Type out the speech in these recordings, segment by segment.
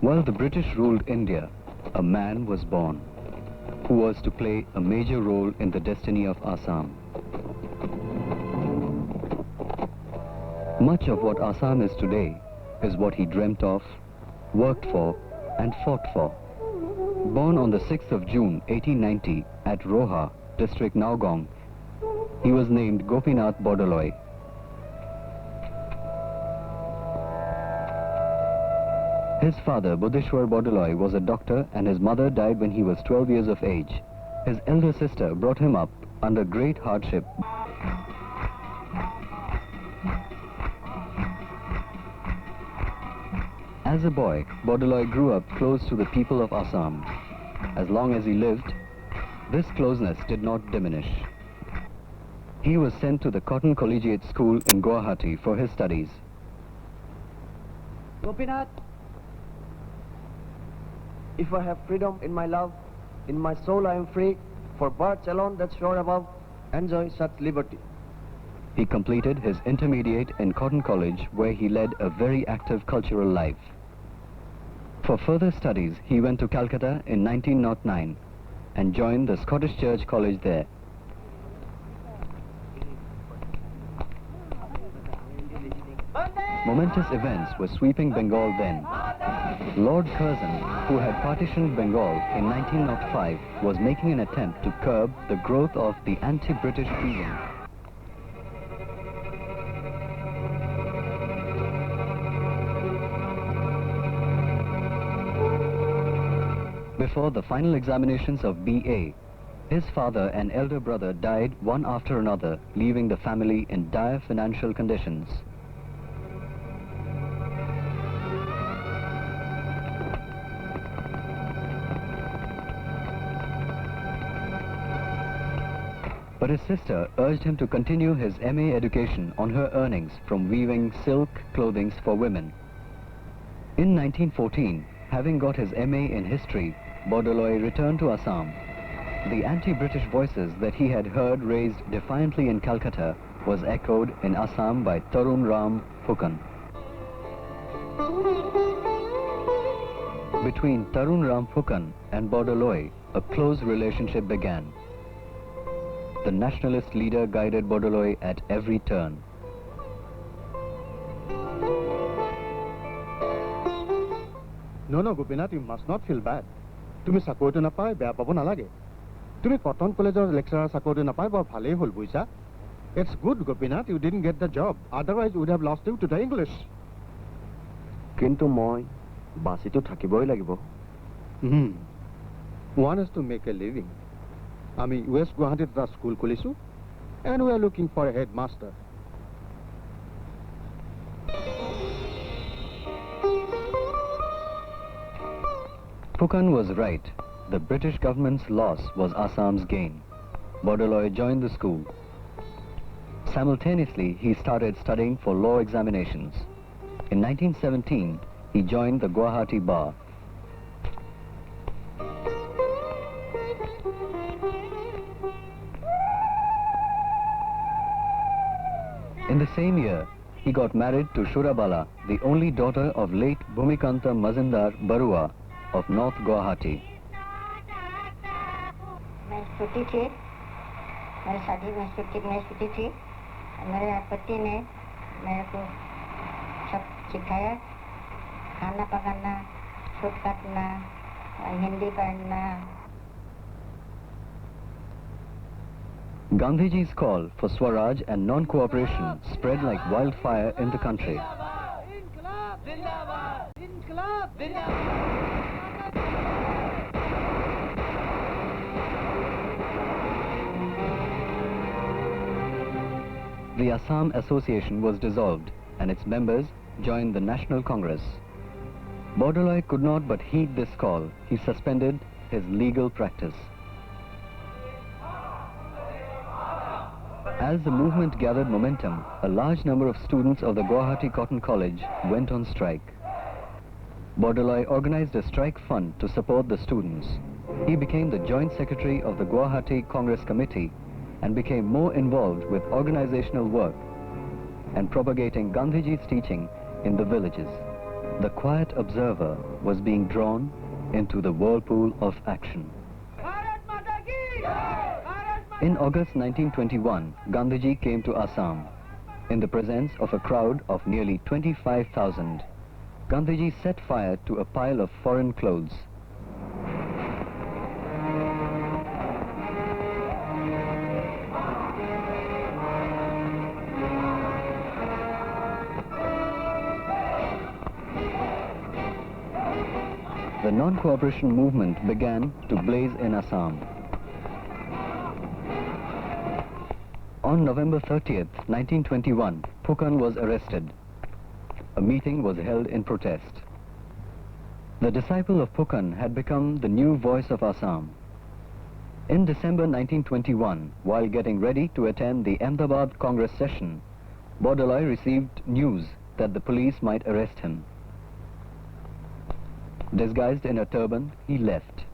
While the British ruled India, a man was born who was to play a major role in the destiny of Assam. Much of what Assam is today is what he dreamt of, worked for, and fought for. Born on the 6th of June 1890 at Roha, district Nowgong, he was named Gopinath Bordoloi. His father, Buddheshwar Bordoloi, was a doctor and his mother died when he was 12 years of age. His elder sister brought him up under great hardship. As a boy, Bordoloi grew up close to the people of Assam. As long as he lived, this closeness did not diminish. He was sent to the Cotton Collegiate School in Guwahati for his studies. Gopinath, if I have freedom in my love, in my soul I am free, for birds alone that soar above enjoy such liberty. He completed his intermediate in Cotton College, where he led a very active cultural life. For further studies, he went to Calcutta in 1909 and joined the Scottish Church College there. Momentous events were sweeping Bengal then. Lord Curzon, who had partitioned Bengal in 1905, was making an attempt to curb the growth of the anti-British feeling. Before the final examinations of BA, his father and elder brother died one after another, leaving the family in dire financial conditions. But his sister urged him to continue his MA education on her earnings from weaving silk clothing for women. In 1914, having got his MA in history, Bordoloi returned to Assam. The anti-British voices that he had heard raised defiantly in Calcutta was echoed in Assam by Tarun Ram Phukan. Between Tarun Ram Phukan and Bordoloi, a close relationship began. The nationalist leader guided Bordoloi at every turn. No, Gopinath, you must not feel bad. Tumi sakoto na pai, beya pabo na lage. Tumi Cotton College or lecturer sakoto na pai, ba bhale hol buisa. It's good, Gopinath, you didn't get the job. Otherwise, we would have lost you to the English. Kintu moi basi to thakiboi lagibo. One has to make a living. Ami West Guwahati ta school kolisu, and we are looking for a headmaster. Phukan was right. The British government's loss was Assam's gain. Bordoloi joined the school. Simultaneously, he started studying for law examinations. In 1917, he joined the Guwahati Bar. In the same year, he got married to Shurabala, the only daughter of late Bhumikanta Mazindar Barua of North Guwahati. मैं छोटी थी, मेरी शादी में छोटी थी, मेरे पति ने मेरे को सब सिखाया, खाना पकाना, सूट काटना, हिंदी पढ़ना. Gandhiji's call for Swaraj and non-cooperation spread like wildfire in the country. The Assam Association was dissolved and its members joined the National Congress. Bordoloi could not but heed this call. He suspended his legal practice. As the movement gathered momentum, a large number of students of the Guwahati Cotton College went on strike. Bordoloi organized a strike fund to support the students. He became the joint secretary of the Guwahati Congress Committee and became more involved with organizational work and propagating Gandhiji's teaching in the villages. the quiet observer was being drawn into the whirlpool of action. In August 1921, Gandhiji came to Assam. In the presence of a crowd of nearly 25,000, Gandhiji set fire to a pile of foreign clothes. The non-cooperation movement began to blaze in Assam. On November 30th, 1921, Phukan was arrested. A meeting was held in protest. The disciple of Phukan had become the new voice of Assam. In December 1921, while getting ready to attend the Ahmedabad Congress session, Bordoloi received news that the police might arrest him. Disguised in a turban, he left.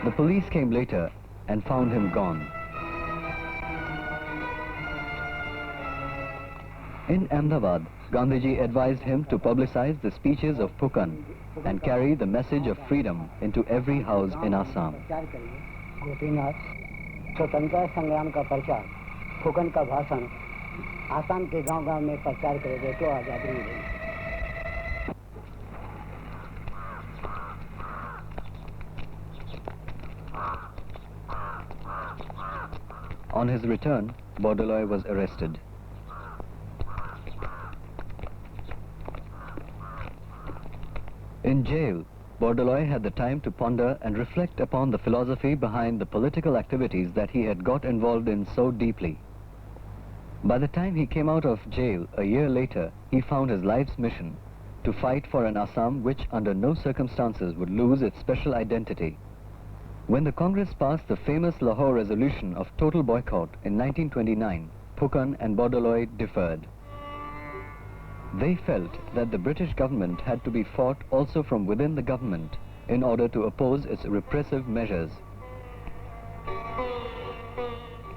The police came later and found him gone. In Ahmedabad, Gandhiji advised him to publicize the speeches of Phukan and carry the message of freedom into every house in Assam. Gopinath, स्वतंत्रता संग्राम का प्रचार, फुकन का भाषण, आसाम के गांव-गांव में प्रचार करेंगे तो आजादी मिलेगी. On his return, Bordoloi was arrested. In jail, Bordoloi had the time to ponder and reflect upon the philosophy behind the political activities that he had got involved in so deeply. By the time he came out of jail a year later, he found his life's mission to fight for an Assam which under no circumstances would lose its special identity. When the Congress passed the famous Lahore resolution of total boycott in 1929, Phukan and Bordoloi differed. They felt that the British government had to be fought also from within the government in order to oppose its repressive measures.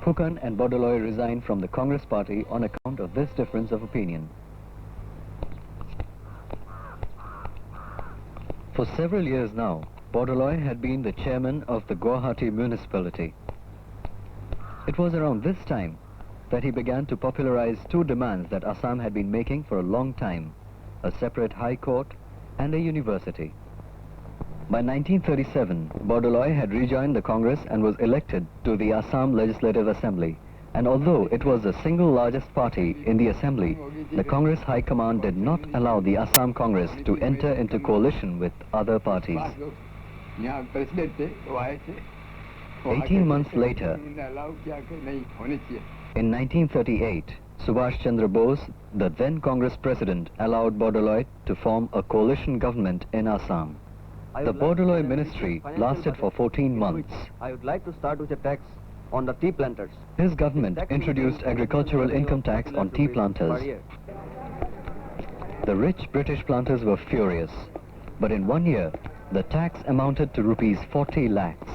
Phukan and Bordoloi resigned from the Congress party on account of this difference of opinion. For several years now, Bordoloi had been the chairman of the Guwahati municipality. It was around this time that he began to popularize two demands that Assam had been making for a long time: a separate high court and a university. By 1937, Bordoloi had rejoined the Congress and was elected to the Assam Legislative Assembly. And although it was the single largest party in the Assembly, the Congress High Command did not allow the Assam Congress to enter into coalition with other parties. 18 months later, in 1938, Subhash Chandra Bose, the then Congress President, allowed Bordoloi to form a coalition government in Assam. The Bordoloi ministry lasted for 14 months. I would like to start with a tax on the tea planters. His government introduced agricultural income tax on tea planters. The rich British planters were furious, but in 1 year, the tax amounted to rupees 40 lakhs.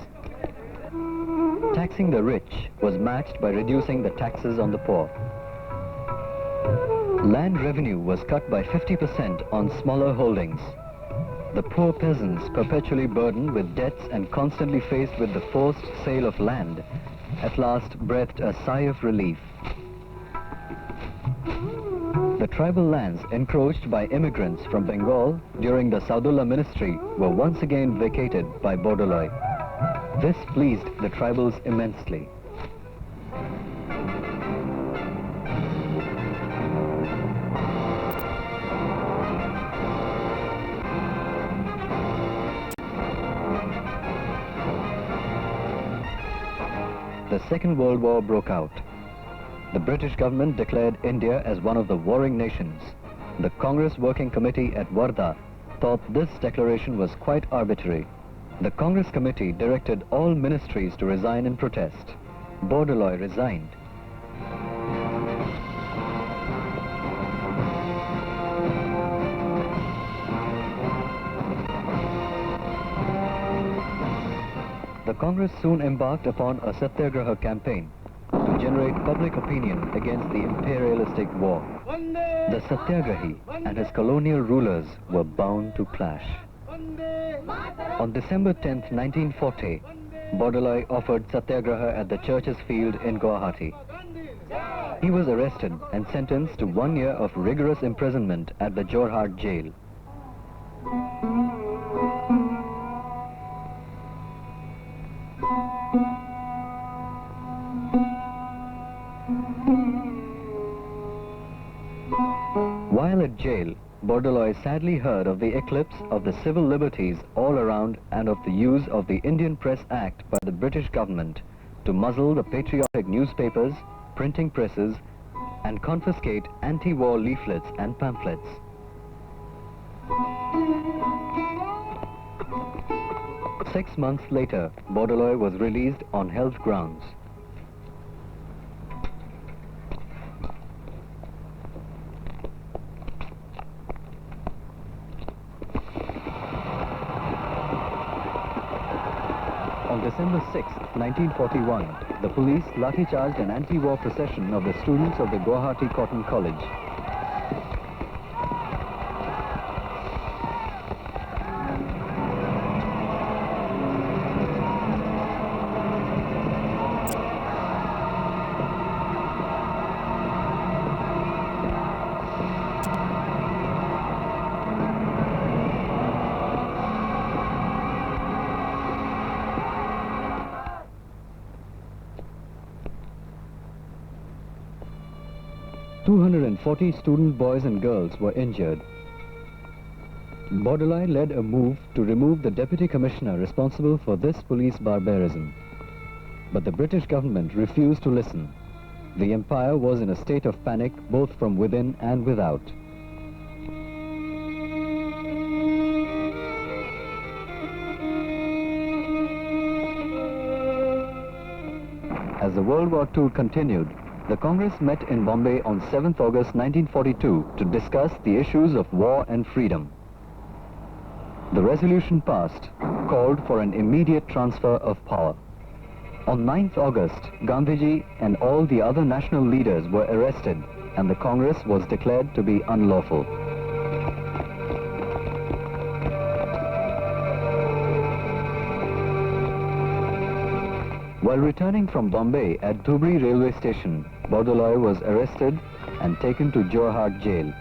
Taxing the rich was matched by reducing the taxes on the poor. Land revenue was cut by 50% on smaller holdings. The poor peasants, perpetually burdened with debts and constantly faced with the forced sale of land, at last breathed a sigh of relief. The tribal lands encroached by immigrants from Bengal during the Saudullah ministry were once again vacated by Bordoloi. This pleased the tribals immensely. The Second World War broke out. The British government declared India as one of the warring nations. The Congress Working Committee at Wardha thought this declaration was quite arbitrary. The Congress committee directed all ministries to resign in protest. Bordoloi resigned. The Congress soon embarked upon a satyagraha campaign to generate public opinion against the imperialistic war. The satyagrahi and his colonial rulers were bound to clash. On December 10, 1940, Bordoloi offered satyagraha at the Churches Field in Guwahati. He was arrested and sentenced to 1 year of rigorous imprisonment at the Jorhat jail. While at jail, Bordoloi sadly heard of the eclipse of the civil liberties all around and of the use of the Indian Press Act by the British government to muzzle the patriotic newspapers, printing presses, and confiscate anti-war leaflets and pamphlets. Six months later, Bordoloi was released on health grounds. On December 6, 1941, the police lathi-charged an anti-war procession of the students of the Guwahati Cotton College. .240 student boys and girls were injured. Bordoloi led a move to remove the deputy commissioner responsible for this police barbarism. But the British government refused to listen. The empire was in a state of panic both from within and without. As the World War II continued, the Congress met in Bombay on 7th August 1942 to discuss the issues of war and freedom. The resolution passed called for an immediate transfer of power. On 9th August, Gandhiji and all the other national leaders were arrested and the Congress was declared to be unlawful. While returning from Bombay at Dhubri railway station, Bordoloi was arrested and taken to Jorhat jail.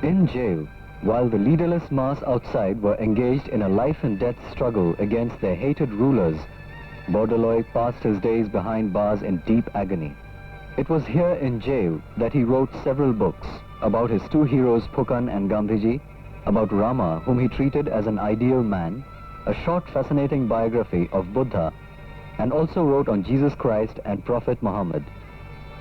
In jail, while the leaderless mass outside were engaged in a life and death struggle against their hated rulers, Bordoloi passed his days behind bars in deep agony. It was here in jail that he wrote several books about his two heroes Phukan and Gandhiji, about Rama, whom he treated as an ideal man, a short fascinating biography of Buddha, and also wrote on Jesus Christ and Prophet Muhammad.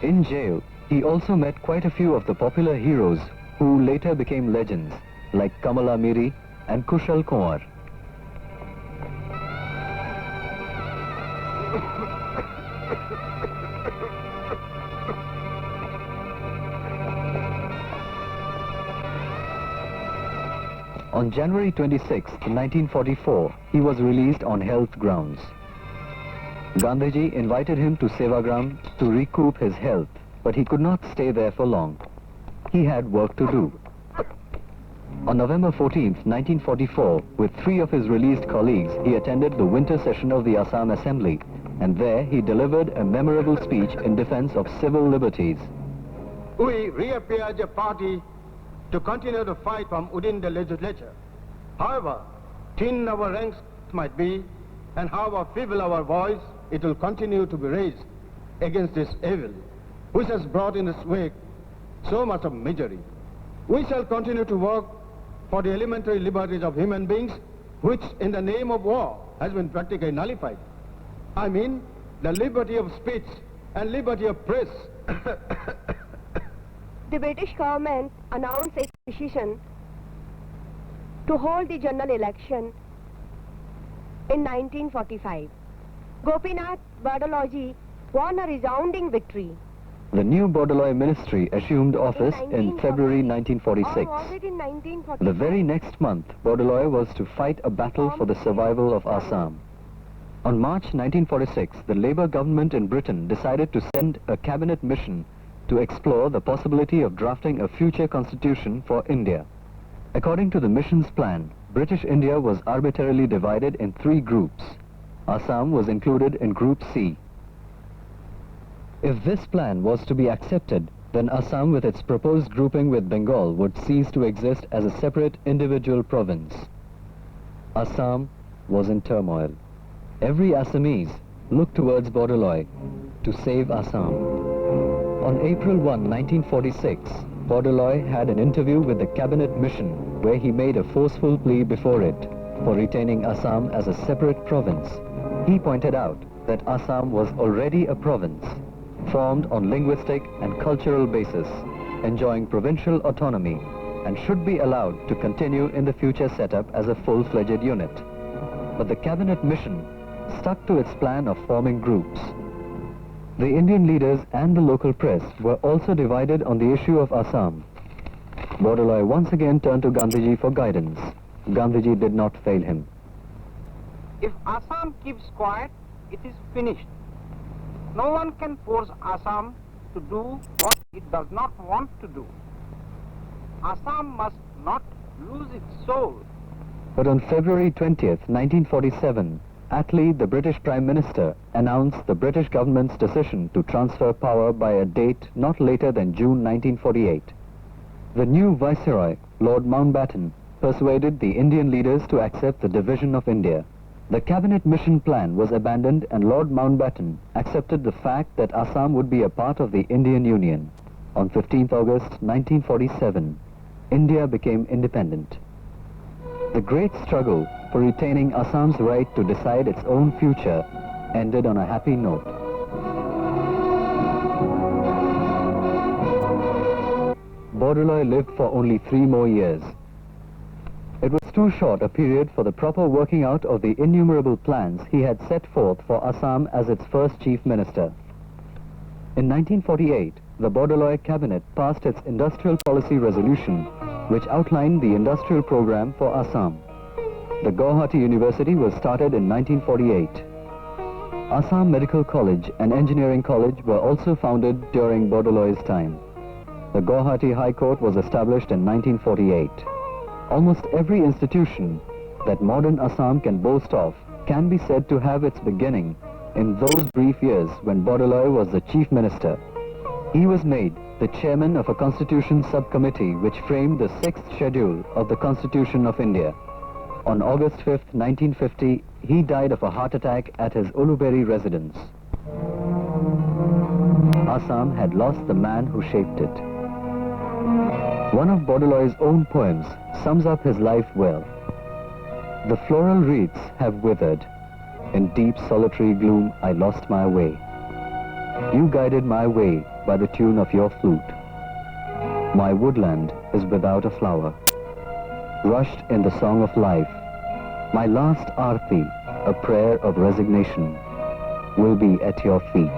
In jail, he also met quite a few of the popular heroes who later became legends, like Kamala Miri and Kushal Kumar. On January 26, 1944, he was released on health grounds. Gandhiji invited him to Sevagram to recoup his health, but he could not stay there for long. He had work to do. On November 14, 1944, with 3 of his released colleagues, he attended the winter session of the Assam Assembly, and there he delivered a memorable speech in defense of civil liberties. We reappear as a party to continue the fight from within the legislature. However thin our ranks might be, and however feeble our voice, it will continue to be raised against this evil, which has brought in its wake so much of misery. We shall continue to work for the elementary liberties of human beings, which in the name of war has been practically nullified. I mean, the liberty of speech and liberty of press. The British government announced its decision to hold the general election in 1945. Gopinath Bordoloi won a resounding victory. The new Bordoloi ministry assumed office in February 1946. Or was it in 1945? The very next month, Bordoloi was to fight a battle for the survival of Assam. On March 1946, the Labour government in Britain decided to send a cabinet mission to explore the possibility of drafting a future constitution for India. According to the mission's plan, British India was arbitrarily divided in 3 groups. Assam was included in Group C. If this plan was to be accepted, then Assam with its proposed grouping with Bengal would cease to exist as a separate individual province. Assam was in turmoil. Every Assamese looked towards Bordoloi to save Assam. On April 1, 1946, Bordoloi had an interview with the cabinet mission where he made a forceful plea before it for retaining Assam as a separate province. He pointed out that Assam was already a province, formed on linguistic and cultural basis, enjoying provincial autonomy, and should be allowed to continue in the future setup as a full-fledged unit. But the cabinet mission stuck to its plan of forming groups. The Indian leaders and the local press were also divided on the issue of Assam. Bordoloi once again turned to Gandhiji for guidance. Gandhiji did not fail him. If Assam keeps quiet, it is finished. No one can force Assam to do what it does not want to do. Assam must not lose its soul. But on February 20th, 1947, Attlee, the British Prime Minister, announced the British government's decision to transfer power by a date not later than June 1948. The new Viceroy, Lord Mountbatten, persuaded the Indian leaders to accept the division of India. The cabinet mission plan was abandoned and Lord Mountbatten accepted the fact that Assam would be a part of the Indian Union. On 15th August 1947, India became independent. The great struggle for retaining Assam's right to decide its own future ended on a happy note. Bordoloi lived for only 3 more years. It was too short a period for the proper working out of the innumerable plans he had set forth for Assam as its first chief minister. In 1948, the Bordoloi cabinet passed its industrial policy resolution, which outlined the industrial program for Assam. The Guwahati University was started in 1948. Assam Medical College and Engineering College were also founded during Bordoloi's time. The Guwahati High Court was established in 1948. Almost every institution that modern Assam can boast of can be said to have its beginning in those brief years when Bordoloi was the chief minister. He was made the chairman of a constitution subcommittee which framed the 6th schedule of the Constitution of India. On August 5th, 1950, he died of a heart attack at his Uluberi residence. Assam had lost the man who shaped it. One of Bordoloi's own poems sums up his life well. The floral wreaths have withered. In deep solitary gloom I lost my way. You guided my way by the tune of your flute. My woodland is without a flower. Rushed in the song of life, my last arti, a prayer of resignation, will be at your feet.